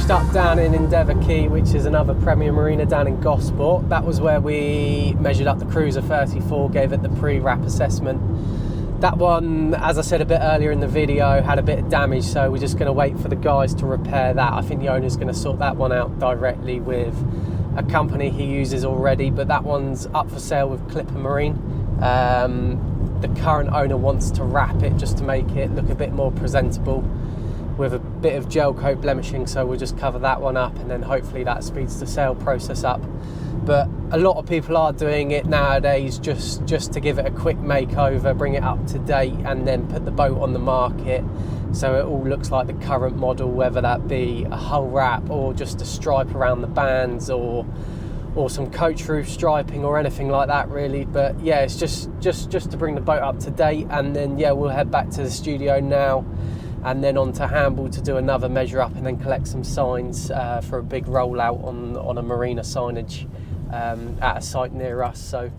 finished up down in Endeavour Quay, which is another Premier Marina down in Gosport. That was where we measured up the Cruiser 34, gave it the pre-wrap assessment. That one, as I said a bit earlier in the video, had a bit of damage, so we're just going to wait for the guys to repair that. I think the owner's going to sort that one out directly with a company he uses already, but that one's up for sale with Clipper Marine. The current owner wants to wrap it just to make it look a bit more presentable with a bit of gel coat blemishing, so we'll just cover that one up, and then hopefully that speeds the sale process up. But a lot of people are doing it nowadays just to give it a quick makeover, bring it up to date, and then put the boat on the market so it all looks like the current model, whether that be a hull wrap or just a stripe around the bands or some coach roof striping or anything like that really. But yeah, it's just to bring the boat up to date, and then yeah, we'll head back to the studio now and then on to Hamble to do another measure up and then collect some signs for a big rollout on a marina signage at a site near us. So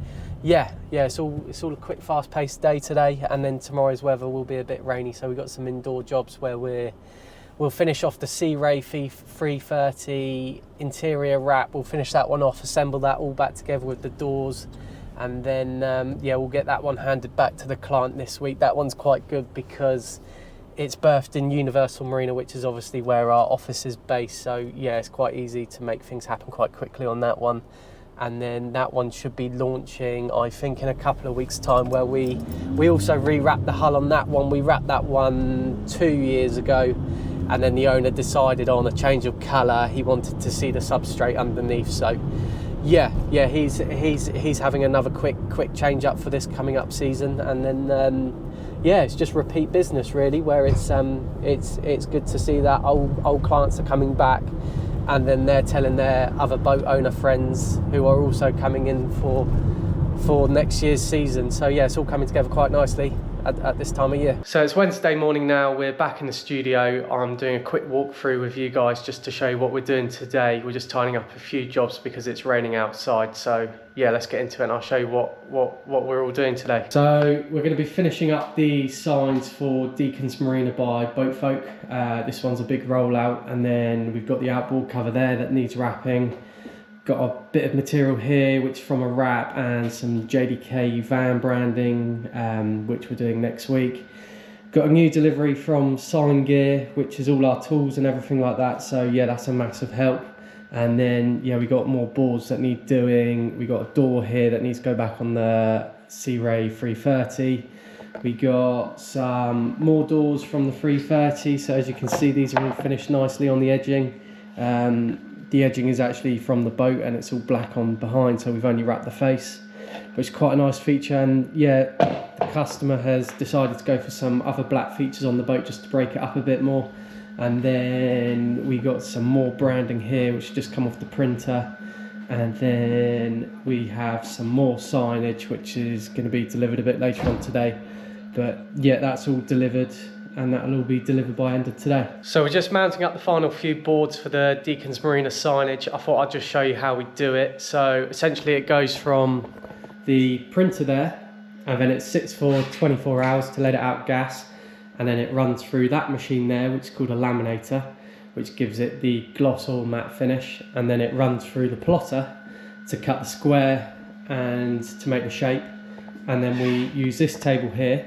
yeah, it's all a quick, fast-paced day today, and then tomorrow's weather will be a bit rainy, so we've got some indoor jobs where we'll finish off the Sea Ray 330 interior wrap. We'll finish that one off, assemble that all back together with the doors, and then we'll get that one handed back to the client this week. That one's quite good because it's berthed in Universal Marina, which is obviously where our office is based, so yeah, it's quite easy to make things happen quite quickly on that one. And then that one should be launching, I think, in a couple of weeks' time, where we also re-wrapped the hull on that one. We wrapped that one 2 years ago, and then the owner decided on a change of colour. He wanted to see the substrate underneath, so yeah, he's having another quick change up for this coming up season, and then it's just repeat business really, where it's good to see that old clients are coming back, and then they're telling their other boat owner friends who are also coming in for next year's season. So yeah, it's all coming together quite nicely at this time of year. So it's Wednesday morning now, we're back in the studio. I'm doing a quick walkthrough with you guys just to show you what we're doing today. We're just tidying up a few jobs because it's raining outside, so yeah, let's get into it and I'll show you what we're all doing today. So we're going to be finishing up the signs for Deacon's Marina by Boatfolk. This one's a big rollout, and then we've got the outboard cover there that needs wrapping. Got a bit of material here which is from a wrap, and some JDK van branding which we're doing next week. Got a new delivery from Sign Gear, which is all our tools and everything like that, so yeah, that's a massive help. And then yeah, we got more boards that need doing. We got a door here that needs to go back on the Sea Ray 330. We got some more doors from the 330, so as you can see, these are all finished nicely on the edging. The edging is actually from the boat and it's all black on behind, so we've only wrapped the face, which is quite a nice feature. And yeah, the customer has decided to go for some other black features on the boat just to break it up a bit more. And then we got some more branding here which just come off the printer, and then we have some more signage which is going to be delivered a bit later on today. But yeah, that's all delivered, and that'll all be delivered by end of today. So we're just mounting up the final few boards for the Deacon's Marina signage. I thought I'd just show you how we do it. So essentially it goes from the printer there, and then it sits for 24 hours to let it out gas, and then it runs through that machine there, which is called a laminator, which gives it the gloss or matte finish, and then it runs through the plotter to cut the square and to make the shape, and then we use this table here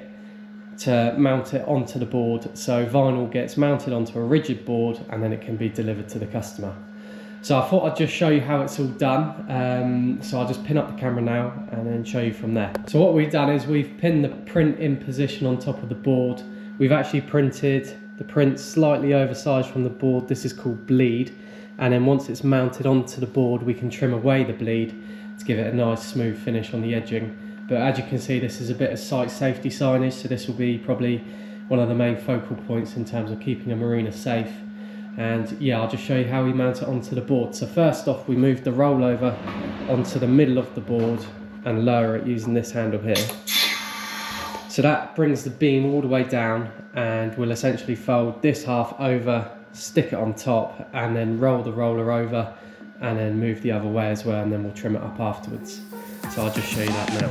to mount it onto the board, so vinyl gets mounted onto a rigid board and then it can be delivered to the customer. So I thought I'd just show you how it's all done. So I'll just pin up the camera now and then show you from there. So what we've done is we've pinned the print in position on top of the board. We've actually printed the print slightly oversized from the board. This is called bleed, and then once it's mounted onto the board we can trim away the bleed to give it a nice smooth finish on the edging. But as you can see, this is a bit of site safety signage, so this will be probably one of the main focal points in terms of keeping a marina safe. And yeah, I'll just show you how we mount it onto the board. So first off, we move the rollover onto the middle of the board and lower it using this handle here. So that brings the beam all the way down, and we'll essentially fold this half over, stick it on top, and then roll the roller over and then move the other way as well, and then we'll trim it up afterwards. So I'll just show you that now.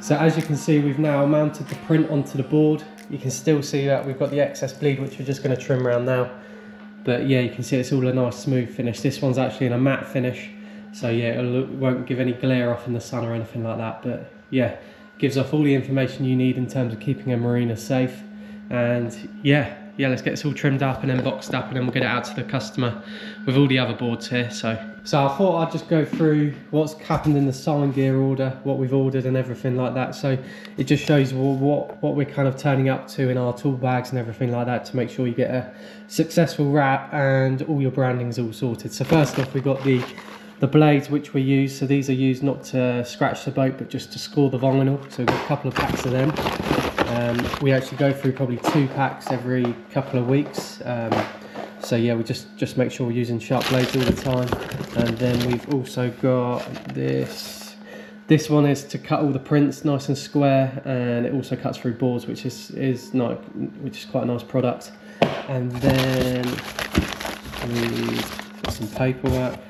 So as you can see, we've now mounted the print onto the board. You can still see that we've got the excess bleed, which we're just going to trim around now. But yeah, you can see it's all a nice smooth finish. This one's actually in a matte finish, so yeah, it won't give any glare off in the sun or anything like that. But yeah, gives off all the information you need in terms of keeping a marina safe. And yeah, let's get this all trimmed up and then boxed up, and then we'll get it out to the customer with all the other boards here. So I thought I'd just go through what's happened in the sign gear order, what we've ordered and everything like that. So it just shows what we're kind of turning up to in our tool bags and everything like that, to make sure you get a successful wrap and all your branding's all sorted. So first off, we've got the blades which we use. So these are used not to scratch the boat, but just to score the vinyl. So we've got a couple of packs of them. We actually go through probably 2 packs every couple of weeks. So yeah, we just make sure we're using sharp blades all the time. And then we've also got this. This one is to cut all the prints nice and square, and it also cuts through boards, which is quite a nice product. And then we've got some paperwork.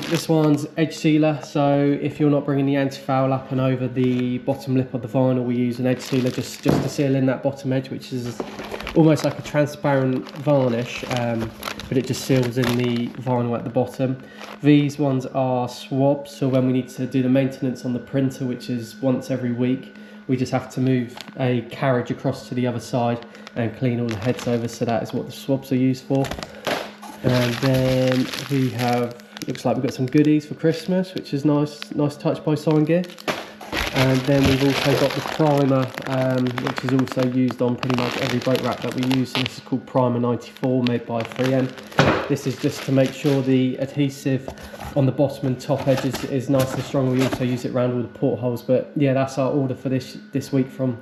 This one's edge sealer, so if you're not bringing the anti-foul up and over the bottom lip of the vinyl, we use an edge sealer just to seal in that bottom edge, which is almost like a transparent varnish, but it just seals in the vinyl at the bottom. These ones are swabs, so when we need to do the maintenance on the printer, which is once every week, we just have to move a carriage across to the other side and clean all the heads over, so that is what the swabs are used for. And then we have, looks like we've got some goodies for Christmas, which is nice touch by Sign Gear. And then we've also got the primer, which is also used on pretty much every boat wrap that we use. So this is called Primer 94, made by 3M. This is just to make sure the adhesive on the bottom and top edge is nice and strong. We also use it around all the portholes. But yeah, that's our order for this week from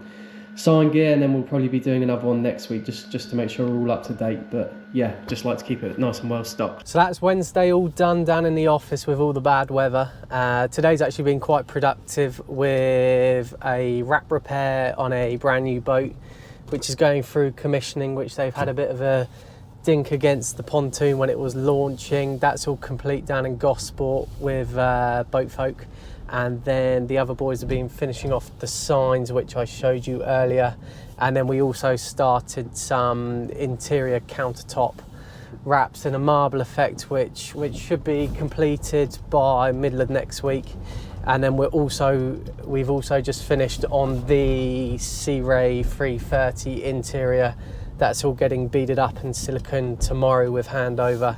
Sign Gear, and then we'll probably be doing another one next week just to make sure we're all up to date. But yeah, just like to keep it nice and well stocked. So that's Wednesday all done down in the office with all the bad weather. Today's actually been quite productive with a wrap repair on a brand new boat, which is going through commissioning, which they've had a bit of a dink against the pontoon when it was launching. That's all complete down in Gosport with Boat Folk. And then the other boys have been finishing off the signs, which I showed you earlier. And then we also started some interior countertop wraps in a marble effect, which should be completed by middle of next week. And then we've also just finished on the Sea Ray 330 interior. That's all getting beaded up in silicone tomorrow with handover.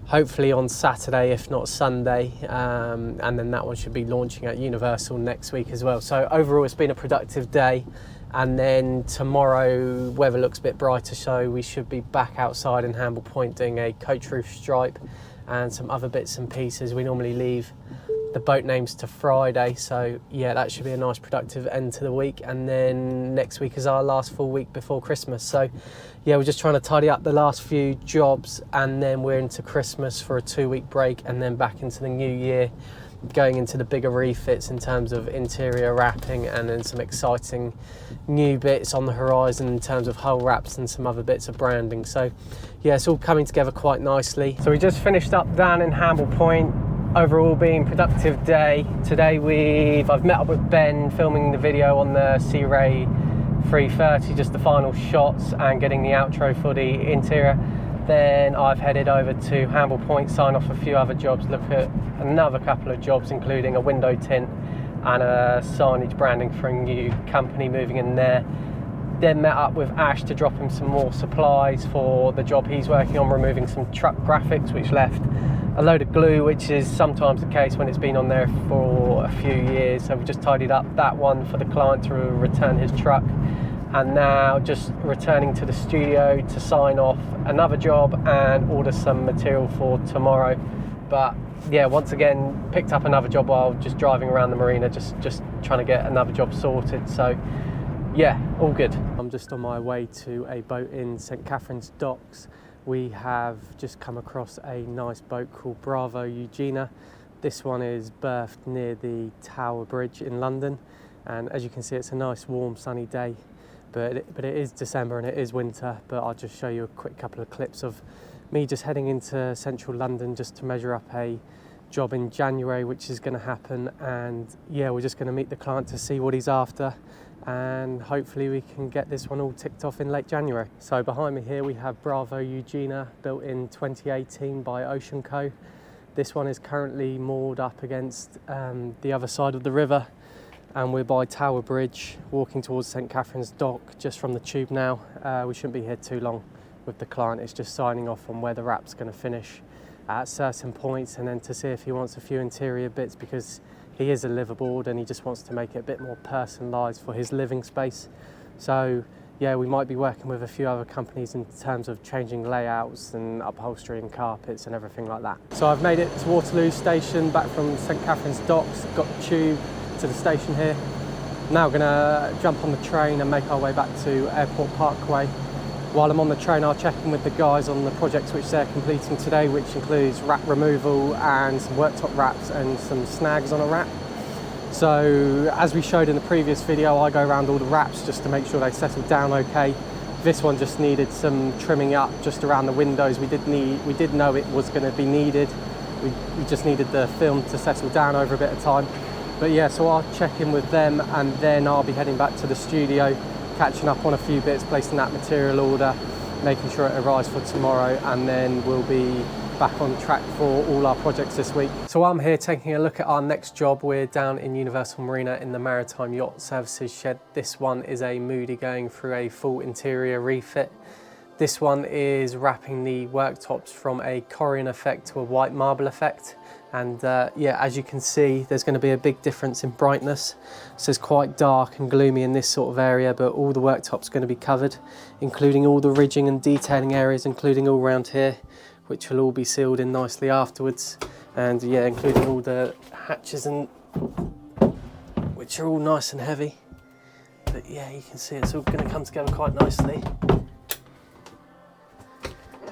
Hopefully on Saturday, if not Sunday, and then that one should be launching at Universal next week as well. So overall, it's been a productive day, and then tomorrow weather looks a bit brighter, so we should be back outside in Hamble Point doing a coach roof stripe and some other bits and pieces. We normally leave the boat names to Friday, so yeah, that should be a nice productive end to the week. And then next week is our last full week before Christmas, so yeah, we're just trying to tidy up the last few jobs, and then we're into Christmas for a 2-week break, and then back into the new year, going into the bigger refits in terms of interior wrapping, and then some exciting new bits on the horizon in terms of hull wraps and some other bits of branding. So yeah, it's all coming together quite nicely. So we just finished up down in Hamble Point. Overall being productive day. Today I've met up with Ben filming the video on the Sea Ray 330, just the final shots and getting the outro for the interior. Then I've headed over to Hamble Point, sign off a few other jobs, look at another couple of jobs, including a window tint and a signage branding for a new company moving in there. Then met up with Ash to drop him some more supplies for the job he's working on, removing some truck graphics which left a load of glue, which is sometimes the case when it's been on there for a few years. So we just tidied up that one for the client to return his truck, and now just returning to the studio to sign off another job and order some material for tomorrow. But yeah, once again picked up another job while just driving around the marina, just trying to get another job sorted. So yeah, all good. I'm just on my way to a boat in St Catherine's Docks. We have just come across a nice boat called Bravo Eugenia. This one is berthed near the Tower Bridge in London, and as you can see, it's a nice warm sunny day, but it is December and it is winter. But I'll just show you a quick couple of clips of me just heading into central London just to measure up a job in January, which is going to happen, and yeah, we're just going to meet the client to see what he's after, and hopefully we can get this one all ticked off in late January. So behind me here we have Bravo Eugenia, built in 2018 by Ocean Co. This one is currently moored up against the other side of the river, and we're by Tower Bridge walking towards St Catherine's Dock just from the tube now. We shouldn't be here too long with the client. It's just signing off on where the wrap's going to finish at certain points, and then to see if he wants a few interior bits, because he is a liveaboard and he just wants to make it a bit more personalised for his living space. So yeah, we might be working with a few other companies in terms of changing layouts and upholstery and carpets and everything like that. So I've made it to Waterloo Station, back from St Catherine's Docks, got the tube to the station here. Now we're gonna jump on the train and make our way back to Airport Parkway. While I'm on the train, I'll check in with the guys on the projects which they're completing today, which includes wrap removal and some worktop wraps and some snags on a wrap. So as we showed in the previous video, I go around all the wraps just to make sure they settle down okay. This one just needed some trimming up just around the windows. We did know it was going to be needed. We just needed the film to settle down over a bit of time. But yeah, so I'll check in with them, and then I'll be heading back to the studio, catching up on a few bits, placing that material order, making sure it arrives for tomorrow, and then we'll be back on track for all our projects this week. So I'm here taking a look at our next job. We're down in Universal Marina in the Maritime Yacht Services shed. This one is a Moody going through a full interior refit. This one is wrapping the worktops from a Corian effect to a white marble effect. And yeah, as you can see, there's going to be a big difference in brightness. So it's quite dark and gloomy in this sort of area, but all the worktop's going to be covered, including all the ridging and detailing areas, including all around here, which will all be sealed in nicely afterwards. And yeah, including all the hatches, and which are all nice and heavy. But yeah, you can see it's all going to come together quite nicely.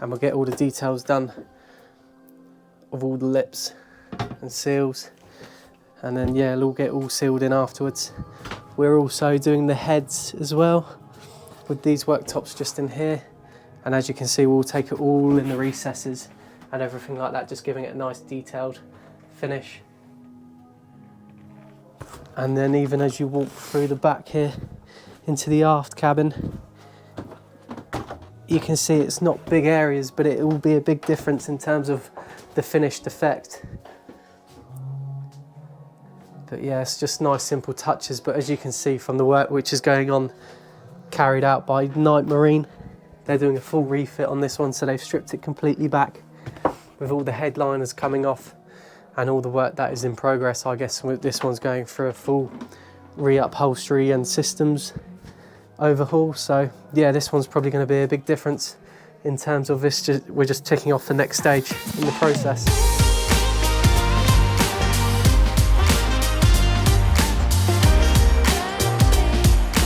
And we'll get all the details done of all the lips and seals, and then yeah, it'll all get all sealed in afterwards. We're also doing the heads as well with these worktops just in here, and as you can see, we'll take it all in the recesses and everything like that, just giving it a nice detailed finish. And then even as you walk through the back here into the aft cabin, you can see it's not big areas, but it will be a big difference in terms of the finished effect. But yeah, it's just nice simple touches, but as you can see from the work which is going on, carried out by Knight Marine, they're doing a full refit on this one, so they've stripped it completely back with all the headliners coming off and all the work that is in progress. I guess this one's going through a full re-upholstery and systems overhaul. So yeah, this one's probably going to be a big difference in terms of this. We're just ticking off the next stage in the process.